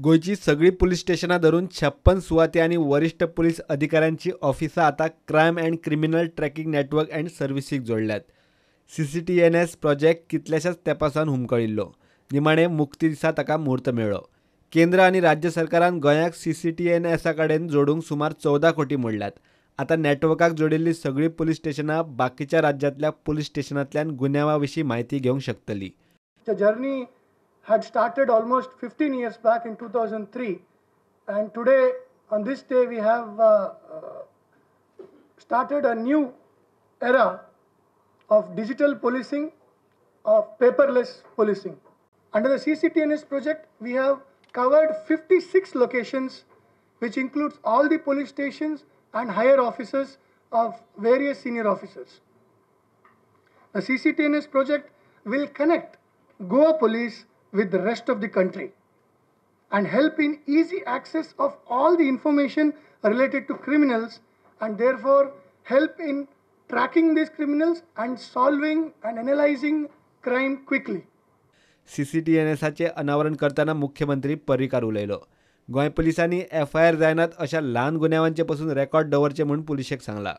गोयची सगळी पोलीस स्टेशनां धरून 56 सुवाती आणि वरिष्ठ पोलीस अधिकाऱ्यांची ऑफिसां आता crime and criminal tracking network and सर्व्हिसीक जोडल्यात. CCTNS प्रोजेक्ट कितल्याशाच तेंपासावन हुमकळिल्लो. निमाणे मुक्ती दिसा ताका मुहूर्त मेळ्ळो. केंद्र आणि राज्य सरकारान गोंयाक CCTNS कडेन जोडूंक सुमार 14 कोटी मोडल्यात. आता नेटवर्काक जोडिल्ली सगळी पोलीस स्टेशनां बाकीच्या राज्यांतल्या पोलीस स्टेशनांतल्यान गुन्यांवाविशीं म्हायती घेवंक शकतली. The journey had started almost 15 years back in 2003, and today on this day we have started a new era of digital policing, of paperless policing. Under the CCTNS project, we have covered 56 locations, which includes all the police stations and higher officers of various senior officers. The CCTNS project will connect Goa police with the rest of the country and help in easy access of all the information related to criminals, and therefore help in tracking these criminals and solving and analyzing crime quickly. CCTNSचे अनावरण करताना मुख्यमंत्री पर्रीकार उलयलो. गोंय पुलिसांनी FIR जायनात अशा ल्हान गुन्यांवांचे पासून record दवरचे म्हूण पुलिशेक सांगला.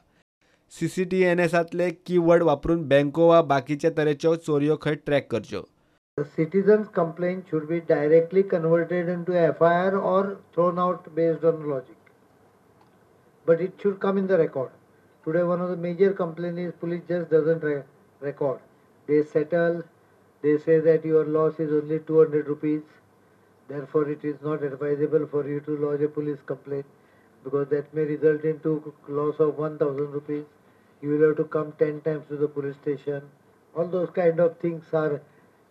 CCTNSतले कीवर्ड वापरून बँको वा बाकीच्या तरेच्यो चोरयो खंय ट्रॅक करच्यो. The citizen's complaint should be directly converted into FIR or thrown out based on logic. But it should come in the record. Today one of the major complaints is police just doesn't record. They settle, they say that your loss is only 200 rupees. Therefore it is not advisable for you to lodge a police complaint because that may result into loss of 1000 rupees. You will have to come 10 times to the police station. All those kind of things are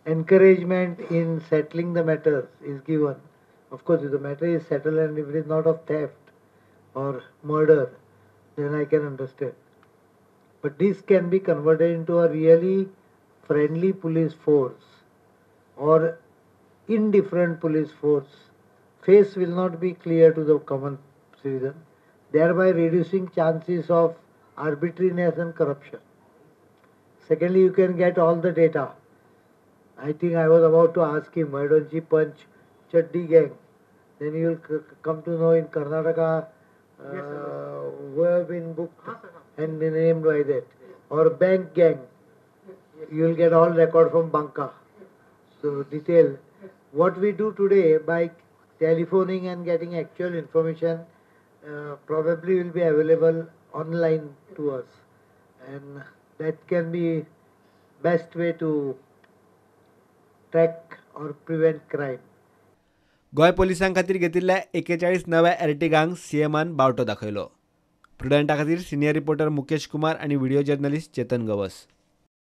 encouragement in settling the matters is given. Of course, if the matter is settled and if it is not of theft or murder, then I can understand. But this can be converted into a really friendly police force or indifferent police force. Face will not be clear to the common citizen, thereby reducing chances of arbitrariness and corruption. Secondly, you can get all the data. I think I was about to ask him, why don't you punch Chaddi gang? Then you will come to know in Karnataka who have been booked and named by that. Or bank gang. You will get all record from Banka. So detail. What we do today by telephoning and getting actual information probably will be available online to us. And that can be best way to track or prevent crime. Goa पोलिसां खातीर घेतिल्ल्या 41 नव्या एर्टिगांक CMन बावटो दाखयलो. प्रुडंटा खातीर senior reporter Mukesh Kumar आणि video journalist चेतन गवस.